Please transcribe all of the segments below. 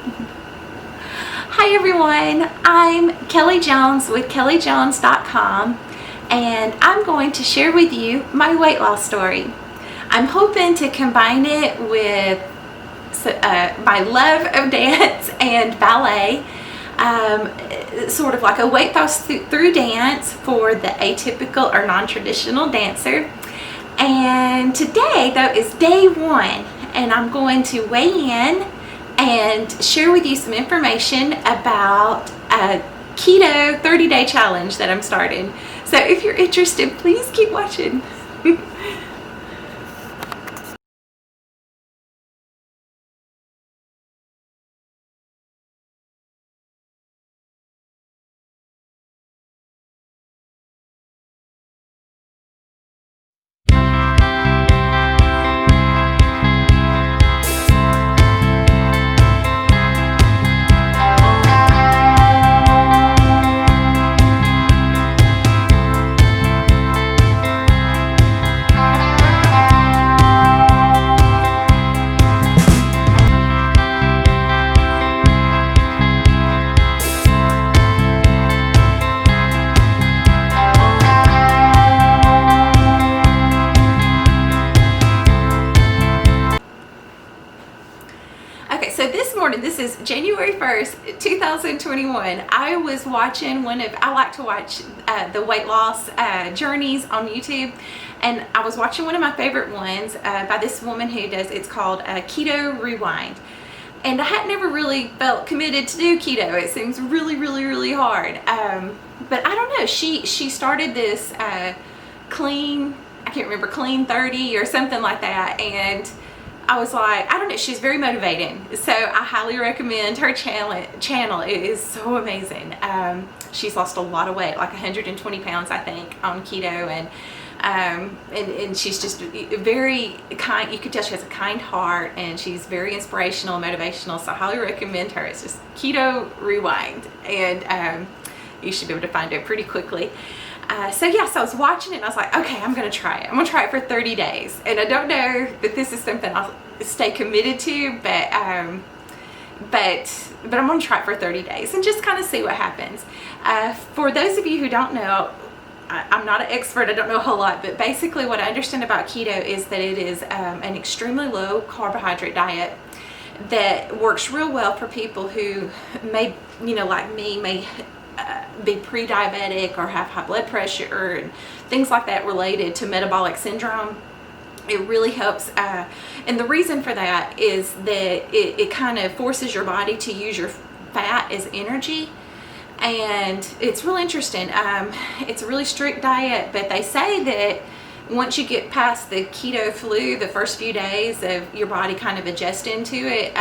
Hi everyone, I'm Kelli Jones with KelliJones.com, and I'm going to share with you my weight loss story. I'm hoping to combine it with my love of dance and ballet, sort of like a weight loss through dance for the atypical or non-traditional dancer. And today though is day one, and I'm going to weigh in and share with you some information about a keto 30-day challenge that I'm starting. So if you're interested, please keep watching. Okay, so this morning, this is January 1st, 2021. I was watching I like to watch the weight loss journeys on YouTube, and I was watching one of my favorite ones by this woman who it's called Keto Rewind. And I had never really felt committed to do keto. It seems really, really, really hard. But I don't know, she started this clean, I can't remember, clean 30 or something like that, and I was like, I don't know, she's very motivating. So I highly recommend her channel. It is so amazing. She's lost a lot of weight, like 120 pounds, I think, on keto. And she's just very kind. You could tell she has a kind heart, and she's very inspirational and motivational. So I highly recommend her. It's just Keto Rewind. And you should be able to find it pretty quickly. So I was watching it and I was like, okay, I'm going to try it. I'm going to try it for 30 days. And I don't know that this is something I'll stay committed to, but I'm going to try it for 30 days and just kind of see what happens. For those of you who don't know, I'm not an expert, I don't know a whole lot, but basically what I understand about keto is that it is an extremely low carbohydrate diet that works real well for people who may, like me, may be pre-diabetic or have high blood pressure and things like that related to metabolic syndrome. It really helps, and the reason for that is that it kind of forces your body to use your fat as energy, and it's really interesting. It's a really strict diet, but they say that once you get past the keto flu, the first few days of your body kind of adjusting to it,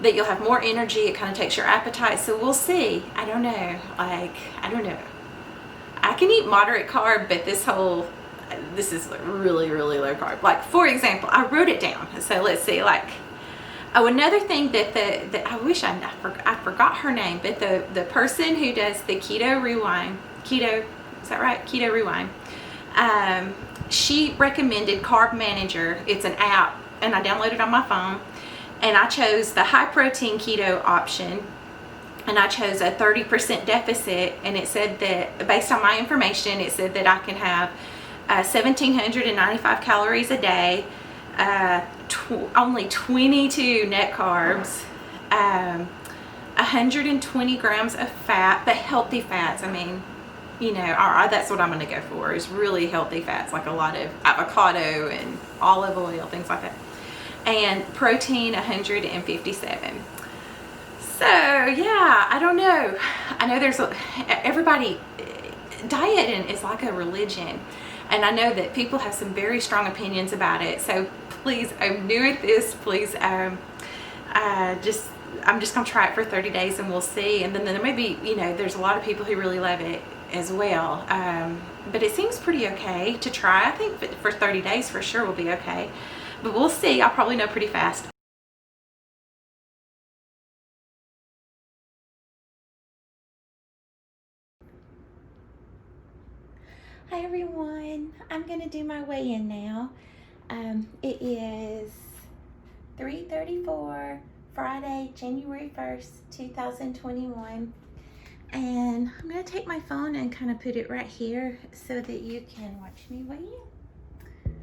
that you'll have more energy. It kind of takes your appetite. So we'll see. I don't know. I don't know. I can eat moderate carb, but this is really, really low carb. Like, for example, I wrote it down. So let's see, another thing that I wish I forgot her name, but the person who does the Keto Rewind, is that right? Keto Rewind. She recommended Carb Manager. It's an app, and I downloaded it on my phone. And I chose the high protein keto option, and I chose a 30% deficit, and it said that, based on my information, it said that I can have 1,795 calories a day, only 22 net carbs, 120 grams of fat, but healthy fats. I mean, that's what I'm going to go for, is really healthy fats, like a lot of avocado and olive oil, things like that. And protein 157. So I don't know. I know everybody, dieting is like a religion, and I know that people have some very strong opinions about it. So please, I'm new at this. Please, I'm just gonna try it for 30 days and we'll see. And then there may be, there's a lot of people who really love it as well. But it seems pretty okay to try. I think for 30 days for sure will be okay. But we'll see. I'll probably know pretty fast. Hi everyone. I'm going to do my weigh-in now. It is 3:34 Friday, January 1st, 2021. And I'm going to take my phone and kind of put it right here so that you can watch me weigh in. There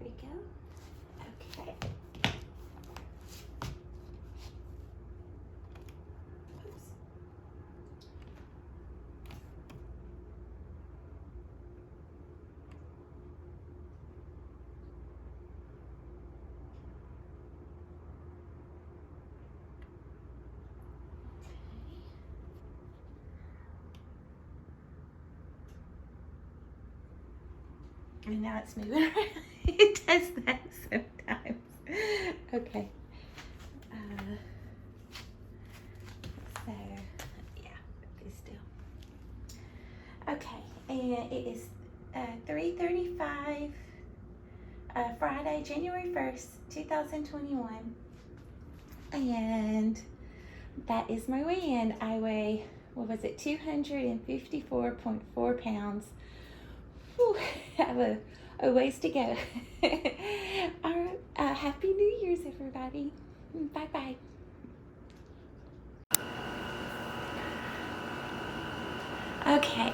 we go. Okay. Oops. And now it's moving around. It does that sometimes. Okay. So, yeah, be still. Okay, and it is 3:35, Friday, January 1st, 2021. And that is my weigh-in. I weigh, what was it, 254.4 pounds. Whew, I have a ways to go. All right, Happy New Year's, everybody. Bye-bye. Okay,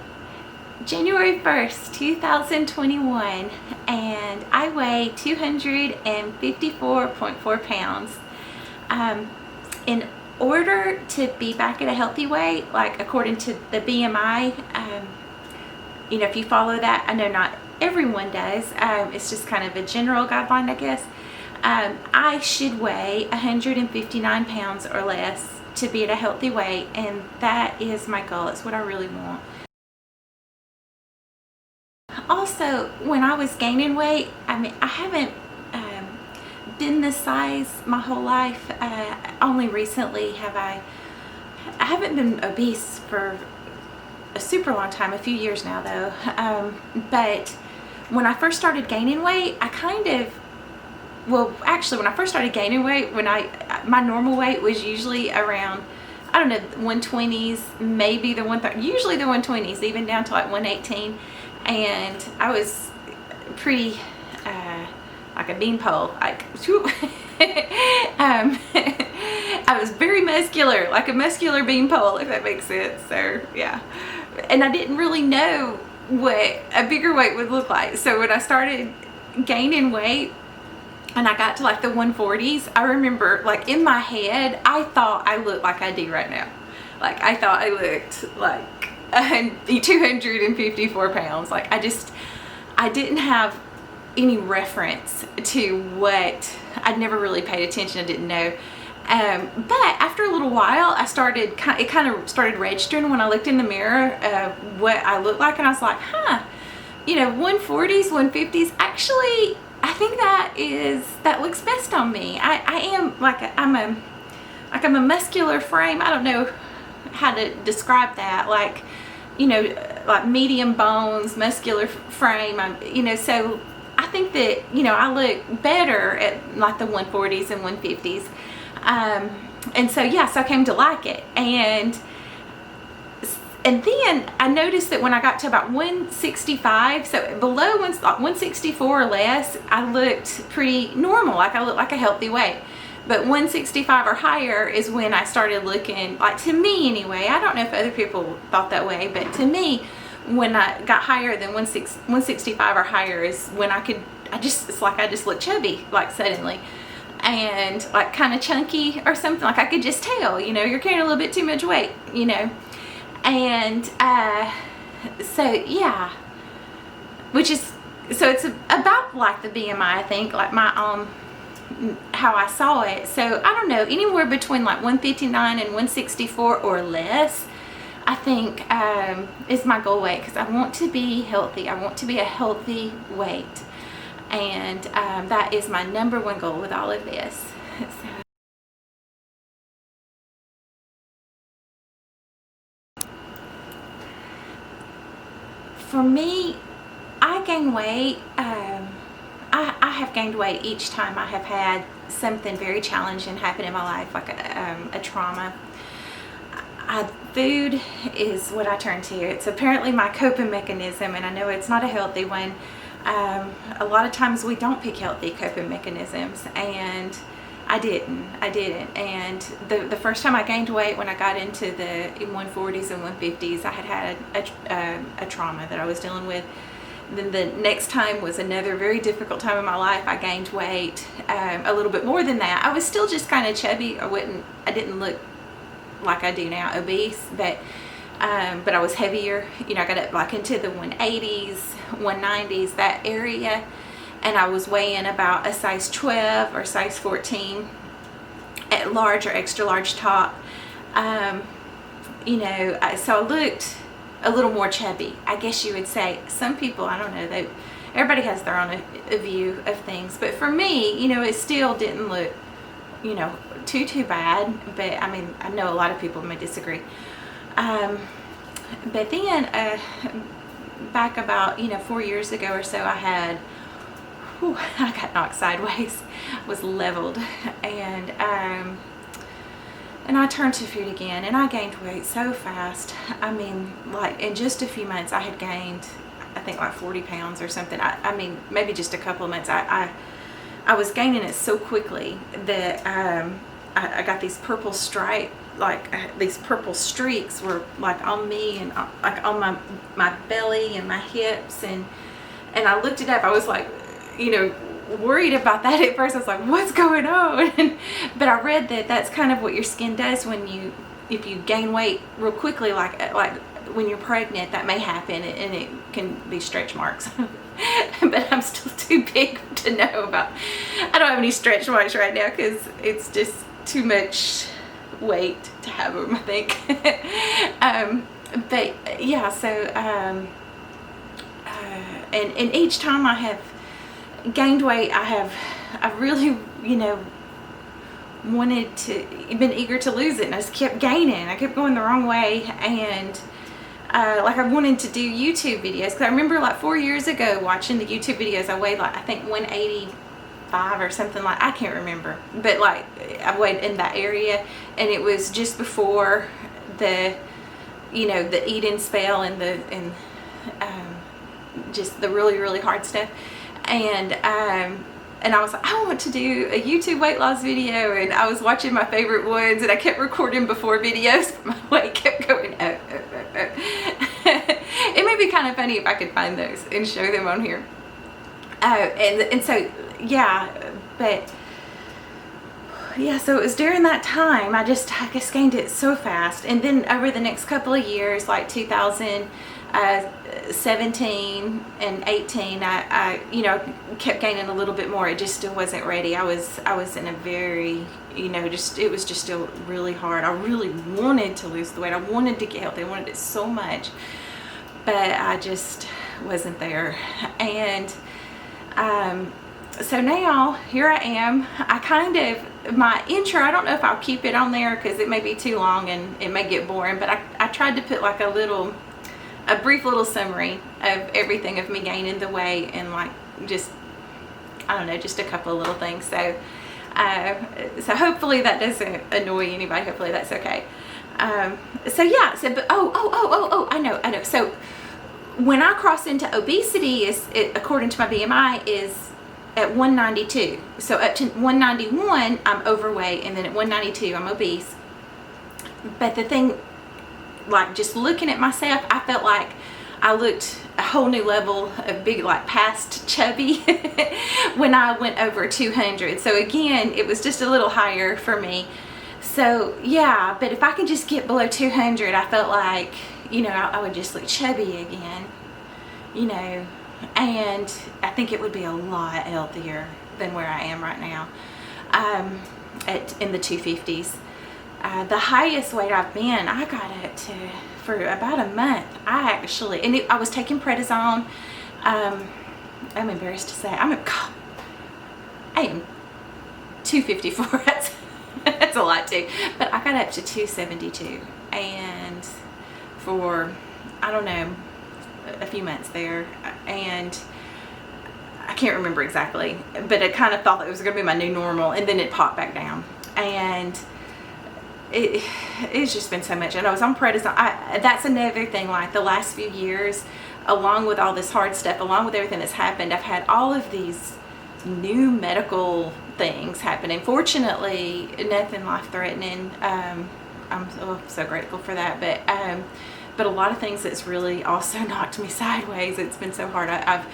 January 1st, 2021, and I weigh 254.4 pounds. In order to be back at a healthy weight, like according to the BMI, you know, if you follow that, I know not everyone does, it's just kind of a general guideline, I guess. I should weigh 159 pounds or less to be at a healthy weight, and that is my goal. It's what I really want. Also, when I was gaining weight, I mean, I haven't been this size my whole life. Only recently have I haven't been obese for a super long time, a few years now though. But when I first started gaining weight, I kind of, well, actually when I first started gaining weight, my normal weight was usually around, I don't know, 120s, maybe the 130, usually the 120s, even down to like 118. And I was pretty, like a beanpole, like, I was very muscular, like a muscular beanpole, if that makes sense. So yeah, and I didn't really know what a bigger weight would look like. So when I started gaining weight and I got to like the 140s, I remember, like, in my head, I thought I looked like I do right now. Like, I thought I looked like 254 pounds. Like, I didn't have any reference to what, I'd never really paid attention, I didn't know. But after a little while, it kind of started registering when I looked in the mirror, what I looked like, and I was like, huh, you know, 140s, 150s, actually, I think that looks best on me. I am like, I'm a muscular frame. I don't know how to describe that. Like, you know, like medium bones, muscular frame. You know, so I think that, you know, I look better at like the 140s and 150s. And so, yeah, so I came to like it. And then I noticed that when I got to about 165, so below 164 or less, I looked pretty normal. Like, I looked like a healthy weight. But 165 or higher is when I started looking, like, to me anyway, I don't know if other people thought that way, but to me, when I got higher than 165 or higher is when it's like I just look chubby, like, suddenly. And like kind of chunky or something. Like, I could just tell, you know, you're carrying a little bit too much weight, you know. And so, yeah, so it's about like the BMI, I think, like my how I saw it. So I don't know, anywhere between like 159 and 164 or less, I think, is my goal weight, because I want to be healthy. I want to be a healthy weight. And that is my number one goal with all of this. For me, I gain weight. I have gained weight each time I have had something very challenging happen in my life, like a trauma. Food is what I turn to. It's apparently my coping mechanism, and I know it's not a healthy one. A lot of times we don't pick healthy coping mechanisms, and I didn't. And the first time I gained weight, when I got into the 140s and 150s, I had a trauma that I was dealing with. Then the next time was another very difficult time in my life. I gained weight a little bit more than that. I was still just kind of chubby. I didn't look like I do now, obese, but I was heavier. You know, I got up like into the 180s, 190s, that area, and I was weighing about a size 12 or size 14 at large or extra large top. You know, so I looked a little more chubby, I guess you would say. Some people, I don't know, everybody has their own view of things, but for me, you know, it still didn't look, you know, too bad. But I mean, I know a lot of people may disagree. But then back about, you know, 4 years ago or so, I got knocked sideways, was leveled, and I turned to food again, and I gained weight so fast. I mean, like in just a few months, I had gained, I think, like 40 pounds or something. I mean, maybe just a couple of months. I was gaining it so quickly that I got these purple stripe, like these purple streaks were like on me and like on my belly and my hips, and I looked it up. I was like, you know, worried about that at first. I was like, what's going on? But I read that that's kind of what your skin does if you gain weight real quickly, like when you're pregnant, that may happen, and it can be stretch marks. But I'm still too big to know about. I don't have any stretch marks right now because it's just too much weight to have them, I think. But yeah, so and each time I have gained weight, I've really, you know, been eager to lose it, and I just kept gaining. I kept going the wrong way, and like I wanted to do YouTube videos, because I remember like 4 years ago watching the YouTube videos. I weighed like, I think 185 or something, like, I can't remember, but like I weighed in that area, and it was just before the, you know, the eating spell and just the really hard stuff. And I was like, I want to do a YouTube weight loss video, and I was watching my favorite ones, and I kept recording before videos, but my weight kept going up. It may be kind of funny if I could find those and show them on here. And so, yeah, but yeah, so it was during that time, I just gained it so fast. And then over the next couple of years, like 2017 and 18, I you know, kept gaining a little bit more. It just still wasn't ready. I was in a very, you know, it was just still really hard. I really wanted to lose the weight. I wanted to get healthy. I wanted it so much, but I just wasn't there. And so now here I am. My intro, I don't know if I'll keep it on there because it may be too long and it may get boring, but I tried to put like a brief little summary of everything of me gaining the weight, and like just, I don't know, just a couple of little things. So so hopefully that doesn't annoy anybody. Hopefully that's okay. So yeah, so but I know. So when I cross into obesity, according to my BMI, is at 192. So up to 191 I'm overweight, and then at 192 I'm obese. But the thing, like just looking at myself, I felt like I looked a whole new level of big, like past chubby when I went over 200. So again, it was just a little higher for me. So yeah, but if I can just get below 200, I felt like, you know, I would just look chubby again, you know, and I think it would be a lot healthier than where I am right now, in the 250s. The highest weight I've been, I got it to, for about a month. I was taking prednisone. I'm embarrassed to say, I am 254. That's a lot too. But I got up to 272, and for, I don't know, a few months there, and I can't remember exactly, but I kind of thought that it was going to be my new normal, and then it popped back down, and it's just been so much. And I was on prednisone. That's another thing, like the last few years, along with all this hard stuff, along with everything that's happened, I've had all of these new medical things happening. Fortunately, nothing life-threatening. I'm so grateful for that. But a lot of things that's really also knocked me sideways. It's been so hard. I've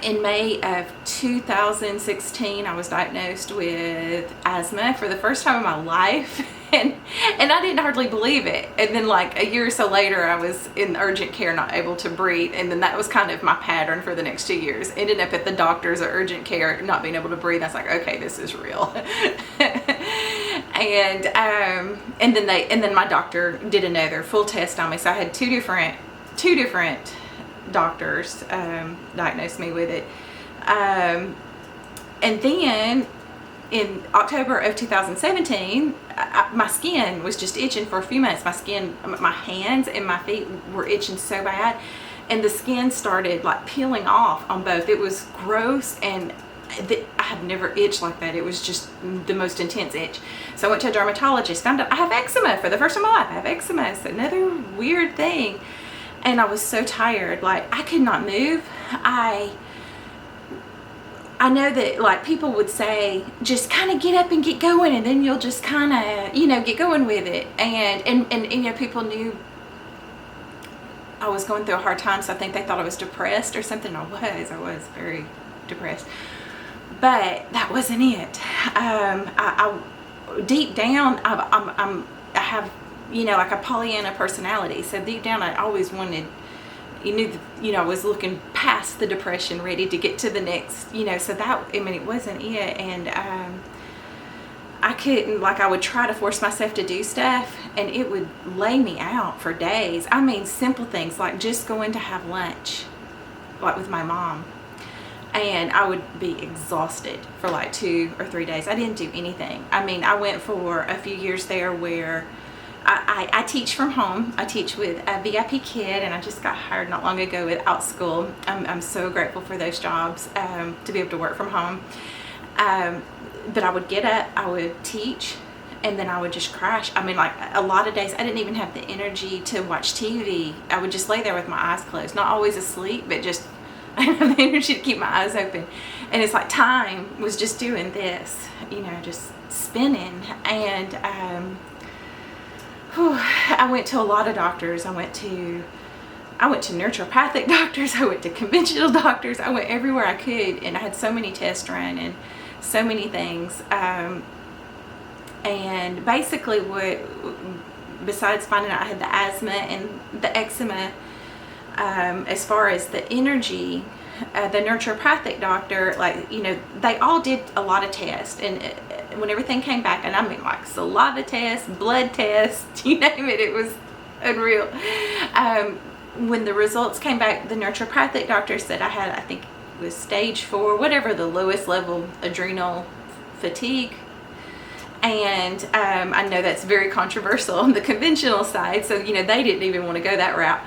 in May of 2016, I was diagnosed with asthma for the first time in my life, and I didn't hardly believe it. And then like a year or so later, I was in urgent care, not able to breathe, and then that was kind of my pattern for the next 2 years. Ended up at the doctor's or urgent care, not being able to breathe. I was like, okay, this is real. And then my doctor did another full test on me. So I had two different doctors diagnosed me with it. And then in October of 2017, my skin was just itching for a few months. My hands and my feet were itching so bad, and the skin started like peeling off on both. It was gross, and I have never itched like that. It was just the most intense itch. So I went to a dermatologist, found out I have eczema for the first time in my life. I have eczema. It's another weird thing. And I was so tired, like I could not move. I know that like people would say, just kind of get up and get going, and then you'll just kind of, get going with it. And people knew I was going through a hard time, so I think they thought I was depressed or something. I was very depressed, but that wasn't it. I deep down, I have, like a Pollyanna personality. So deep down, I always wanted, I was looking past the depression, ready to get to the next, so that, it wasn't it. And I couldn't, like, I would try to force myself to do stuff, and it would lay me out for days. I mean, simple things like just going to have lunch, like with my mom. And I would be exhausted for like 2 or 3 days. I didn't do anything. I mean, I went for a few years there where I teach from home. I teach with a VIP kid, and I just got hired not long ago with Out School. I'm so grateful for those jobs, to be able to work from home. But I would get up, I would teach, and then I would just crash. I mean, like a lot of days, I didn't even have the energy to watch TV. I would just lay there with my eyes closed, not always asleep, but just I didn't have the energy to keep my eyes open. And it's like time was just doing this, just spinning. And I went to a lot of doctors. I went to naturopathic doctors. I went to conventional doctors. I went everywhere I could, and I had so many tests run and so many things. And basically, besides finding out I had the asthma and the eczema, as far as the energy, the naturopathic doctor, they all did a lot of tests, and when everything came back, and I mean like saliva tests, blood tests, you name it, it was unreal. When the results came back, the naturopathic doctor said I had, I think it was stage 4, whatever, the lowest level adrenal fatigue. And I know that's very controversial on the conventional side, so they didn't even want to go that route.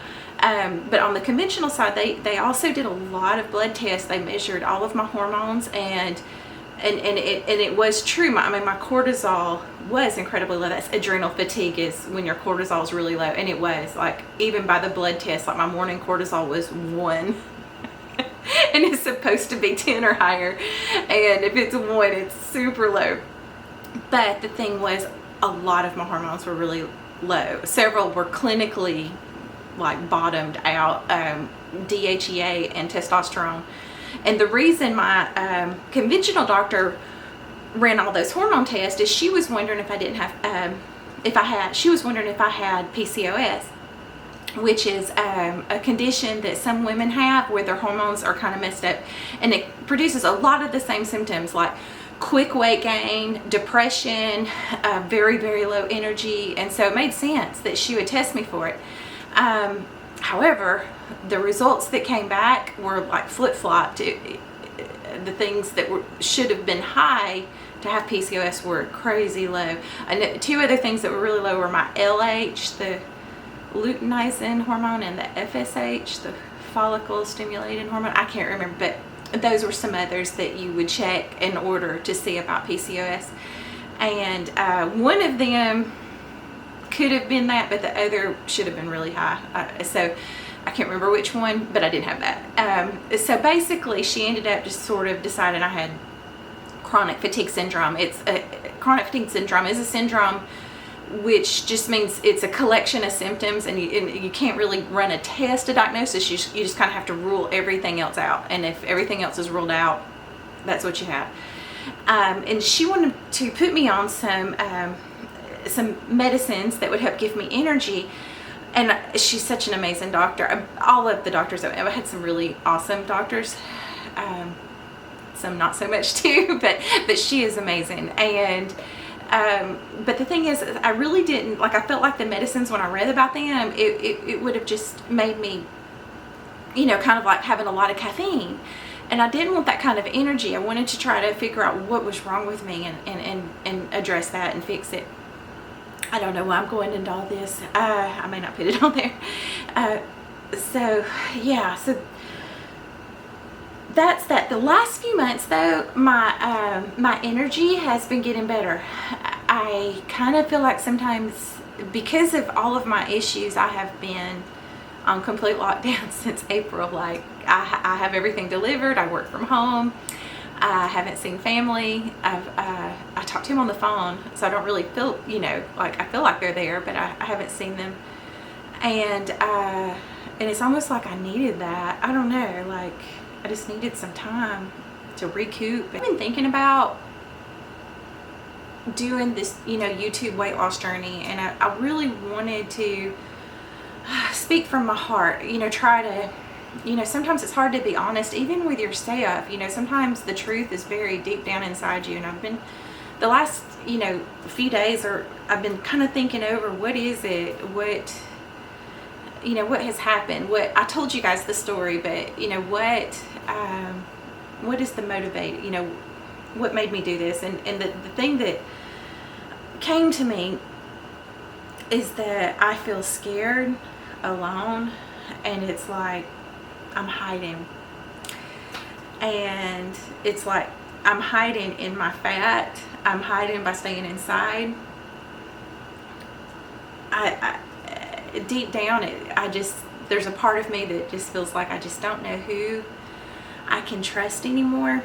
But on the conventional side, they also did a lot of blood tests. They measured all of my hormones, and it was true. My cortisol was incredibly low. That's adrenal fatigue, is when your cortisol is really low, and it was like, even by the blood test, like my morning cortisol was 1. And it's supposed to be 10 or higher, and if it's 1, it's super low. But the thing was, a lot of my hormones were really low. Several were clinically like bottomed out, DHEA and testosterone. And the reason my conventional doctor ran all those hormone tests is she was wondering if I didn't have, she was wondering if I had P.C.O.S, which is a condition that some women have where their hormones are kind of messed up, and it produces a lot of the same symptoms, like quick weight gain, depression, very, very low energy. And so it made sense that she would test me for it. However, the results that came back were like flip-flopped. The things that should have been high to have PCOS were crazy low. And 2 other things that were really low were my LH, the luteinizing hormone, and the FSH, the follicle stimulating hormone. I can't remember, but those were some others that you would check in order to see about PCOS. And one of them could have been that, but the other should have been really high. So I can't remember which one, but I didn't have that. So basically she ended up just sort of deciding I had chronic fatigue syndrome. Chronic fatigue syndrome is a syndrome which just means it's a collection of symptoms, and you can't really run a test to diagnosis. You just kind of have to rule everything else out, and if everything else is ruled out, that's what you have. And she wanted to put me on some medicines that would help give me energy. And she's such an amazing doctor. All of the doctors I've had some really awesome doctors, some not so much too, but she is amazing. And but the thing is, I really didn't, like, I felt like the medicines, when I read about them, it would have just made me, you know, kind of like having a lot of caffeine. And I didn't want that kind of energy. I wanted to try to figure out what was wrong with me and address that and fix it. I don't know why I'm going into all this. I may not put it on there. So yeah, so that's that. The last few months though, my energy has been getting better. I kind of feel like sometimes, because of all of my issues, I have been on complete lockdown since April. Like, I have everything delivered. I work from home. I haven't seen family. I talk to them on the phone, so I don't really feel, you know, like, I feel like they're there, but I haven't seen them. And it's almost like I needed that. I don't know, like, I just needed some time to recoup. I've been thinking about doing this, you know, YouTube weight loss journey, and I really wanted to speak from my heart, you know, try to, you know, sometimes it's hard to be honest, even with yourself. You know, sometimes the truth is very deep down inside you. And I've been, the last, you know, few days, I've been kind of thinking over, what is it, what, you know, what has happened, what, I told you guys the story, but, you know, what is the motivate, you know, what made me do this? And the thing that came to me is that I feel scared, alone, and it's like I'm hiding. And it's like I'm hiding in my fat. I'm hiding by staying inside. I deep down, there's a part of me that just feels like I just don't know who I can trust anymore.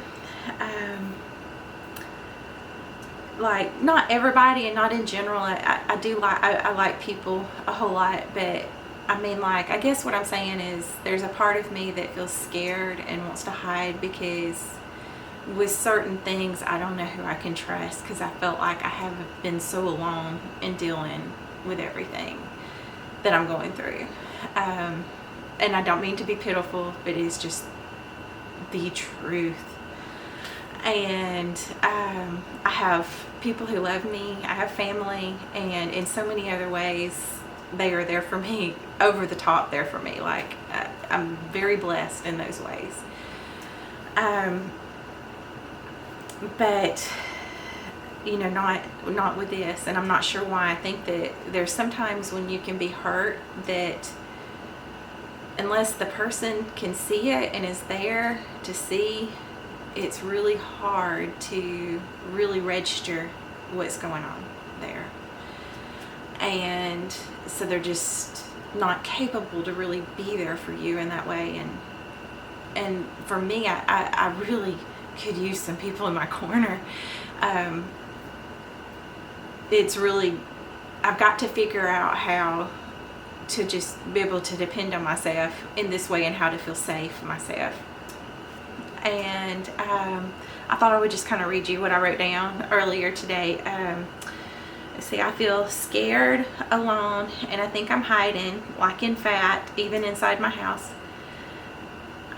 Like, not everybody and not in general. I like people a whole lot, but I mean, like, I guess what I'm saying is there's a part of me that feels scared and wants to hide, because with certain things I don't know who I can trust, because I felt like I have been so alone in dealing with everything that I'm going through. And I don't mean to be pitiful, but it's just the truth. And I have people who love me. I have family, and in so many other ways they are there for me, over the top there for me. Like, I'm very blessed in those ways. But you know, not with this. And I'm not sure why. I think that there's sometimes when you can be hurt that unless the person can see it and is there to see, it's really hard to really register what's going on there. And so they're just not capable to really be there for you in that way. And for me, I really could use some people in my corner. It's really, I've got to figure out how to just be able to depend on myself in this way, and how to feel safe myself. And I thought I would just kind of read you what I wrote down earlier today. See, I feel scared, alone, and I think I'm hiding, like in fat, even inside my house.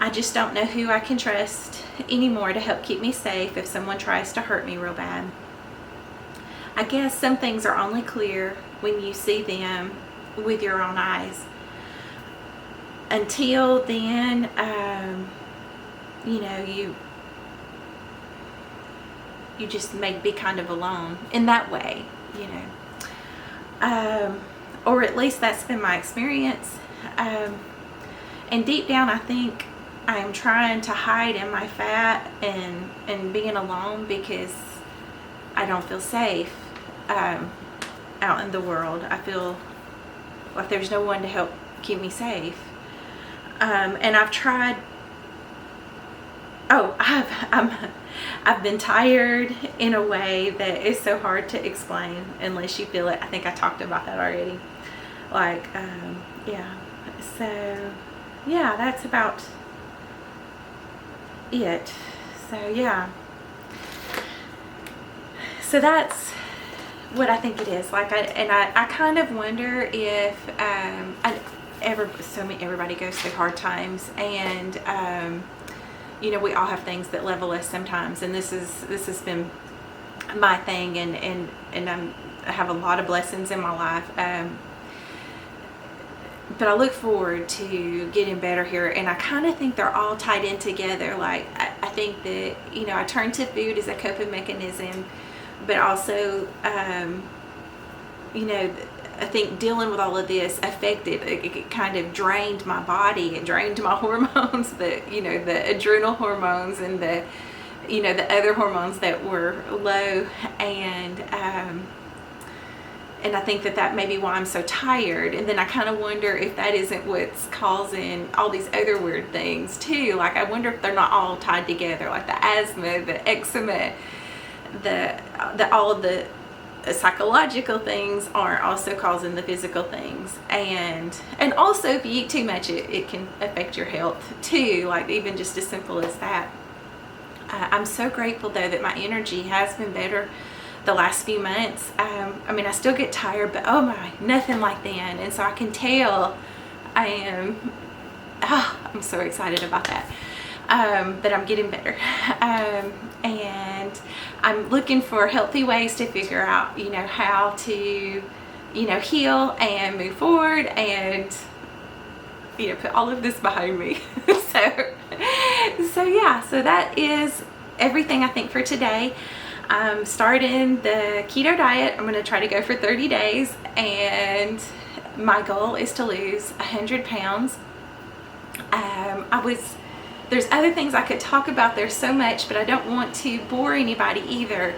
I just don't know who I can trust anymore to help keep me safe if someone tries to hurt me real bad. I guess some things are only clear when you see them with your own eyes. Until then, you know, you just may be kind of alone in that way, you know. Or at least that's been my experience. And deep down, I think I am trying to hide in my fat and being alone, because I don't feel safe out in the world. I feel like there's no one to help keep me safe. And I've tried, I've been tired in a way that is so hard to explain unless you feel it. I think I talked about that already. Like, yeah. So, yeah, that's about it. So, yeah. So that's what I think it is. Like, I kind of wonder if, everybody goes through hard times, and, you know, we all have things that level us sometimes, and this has been my thing, and I have a lot of blessings in my life, but I look forward to getting better here, and I kind of think they're all tied in together. Like, I think that, you know, I turn to food as a coping mechanism, but also, you know, I think dealing with all of this affected, it kind of drained my body, it drained my hormones, you know, the adrenal hormones and the, you know, the other hormones that were low, and I think that may be why I'm so tired. And then I kind of wonder if that isn't what's causing all these other weird things too. Like, I wonder if they're not all tied together, like the asthma, the eczema, all of the psychological things are also causing the physical things, and also if you eat too much, it can affect your health too, like even just as simple as that. I'm so grateful though that my energy has been better the last few months. I mean, I still get tired, but oh my, nothing like then. And so I can tell I'm so excited about that. That I'm getting better, and I'm looking for healthy ways to figure out, you know, how to, you know, heal and move forward, and, you know, put all of this behind me. so yeah, so that is everything I think for today. I'm starting the keto diet. I'm going to try to go for 30 days, and my goal is to lose 100 pounds. There's other things I could talk about. There's so much, but I don't want to bore anybody either.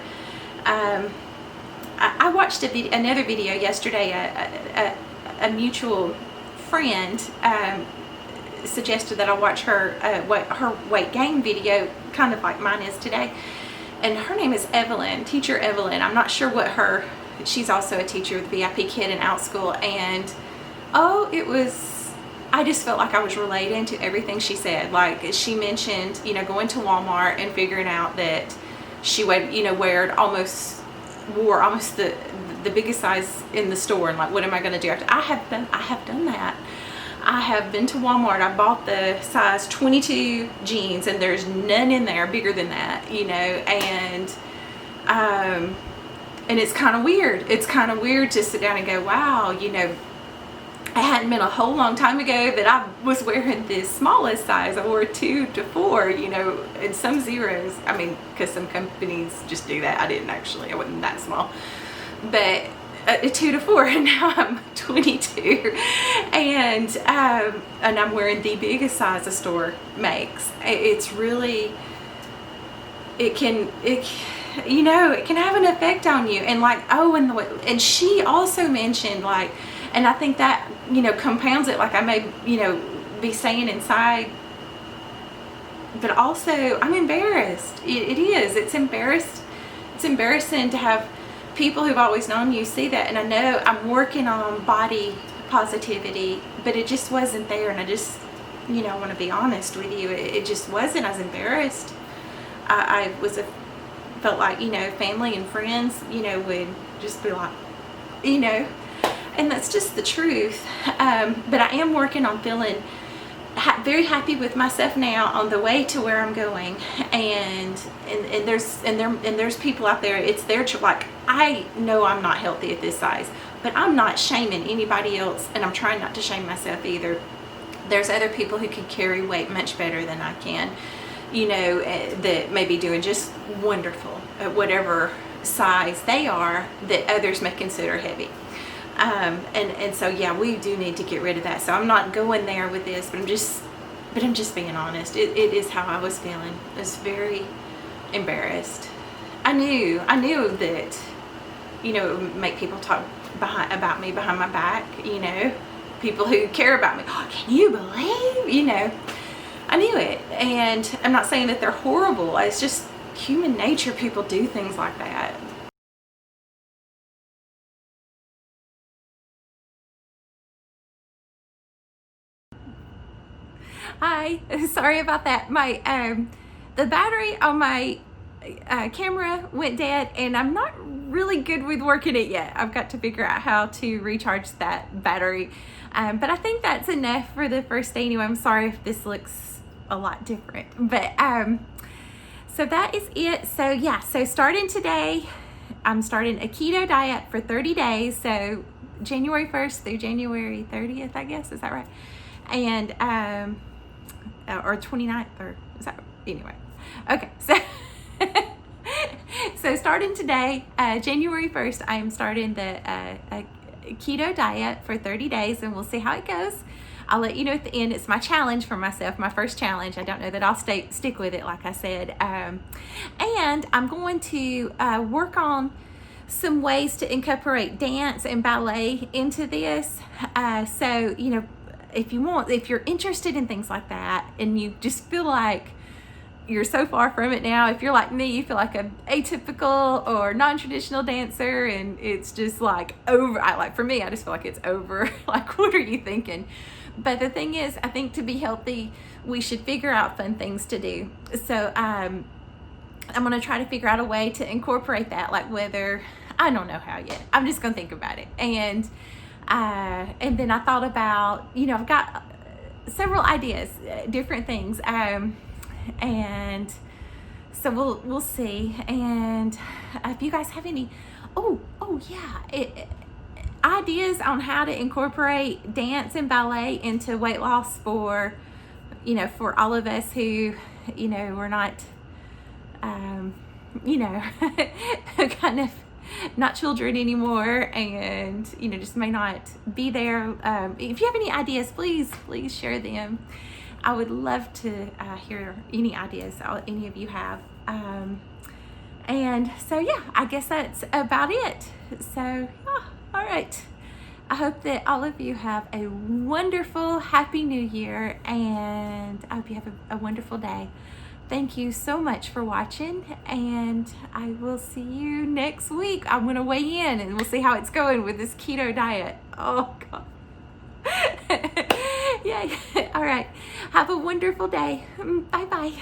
I watched another video yesterday. A mutual friend suggested that I watch her weight gain video, kind of like mine is today. And her name is Evelyn, Teacher Evelyn. I'm not sure what she's also a teacher with VIP Kid and Outschool. And I just felt like I was relating to everything she said. Like, she mentioned, you know, going to Walmart and figuring out that she weighed, you know, wore almost the biggest size in the store, and like, what am I going to do? I have done that. I have been to Walmart. I bought the size 22 jeans, and there's none in there bigger than that, you know, and it's kind of weird. It's kind of weird to sit down and go, wow, you know, it hadn't been a whole long time ago that I was wearing the smallest size. I wore 2 to 4, you know, and some zeros. I mean, because some companies just do that. I wasn't that small. But 2 to 4, and now I'm 22. And I'm wearing the biggest size a store makes. It's really, it can have an effect on you. And like, and she also mentioned, like, and I think that, you know, compounds it, like I may, you know, be saying inside, but also I'm embarrassed. It is. It's embarrassing to have people who've always known you see that. And I know I'm working on body positivity, but it just wasn't there. And I just, you know, I want to be honest with you. It just wasn't. I was embarrassed. I felt like, you know, family and friends, you know, would just be like, you know, and that's just the truth. But I am working on feeling very happy with myself now on the way to where I'm going. And there's people out there, it's their like, I know I'm not healthy at this size, but I'm not shaming anybody else, and I'm trying not to shame myself either. There's other people who can carry weight much better than I can, you know, that may be doing just wonderful at whatever size they are that others may consider heavy. And so, yeah, we do need to get rid of that. So I'm not going there with this, but I'm just being honest. It is how I was feeling. I was very embarrassed. I knew that, you know, it would make people talk about me behind my back, you know, people who care about me. Oh, can you believe, you know, I knew it. And I'm not saying that they're horrible. It's just human nature. People do things like that. Hi, sorry about that. My the battery on my camera went dead, and I'm not really good with working it yet. I've got to figure out how to recharge that battery, but I think that's enough for the first day anyway. I'm sorry if this looks a lot different, but so that is it. So yeah, so starting today, I'm starting a keto diet for 30 days. So January 1st through January 30th, I guess, is that right? And or 29th, or is that, anyway, okay, so so starting today, January 1st, I am starting the keto diet for 30 days, and we'll see how it goes. I'll let you know at the end. It's my challenge for myself, my first challenge. I don't know that I'll stick with it, like I said, and I'm going to work on some ways to incorporate dance and ballet into this. So, you know, if you're interested in things like that, and you just feel like you're so far from it now, if you're like me, you feel like an atypical or non-traditional dancer, and it's just like over, for me, I just feel like it's over. Like, what are you thinking? But the thing is, I think to be healthy, we should figure out fun things to do. So I'm going to try to figure out a way to incorporate that, like whether, I don't know how yet. I'm just going to think about it. And then I thought about, you know, I've got several ideas, different things, and so we'll see. And if you guys have any, ideas on how to incorporate dance and ballet into weight loss for, you know, for all of us who, you know, we're not, you know, kind of not children anymore, and, you know, just may not be there. If you have any ideas, please share them. I would love to hear any ideas any of you have. And so yeah, I guess that's about it. So yeah, all right. I hope that all of you have a wonderful, happy new year, and I hope you have a wonderful day. Thank you so much for watching, and I will see you next week. I'm going to weigh in, and we'll see how it's going with this keto diet. Oh, God. Yay. All right. Have a wonderful day. Bye-bye.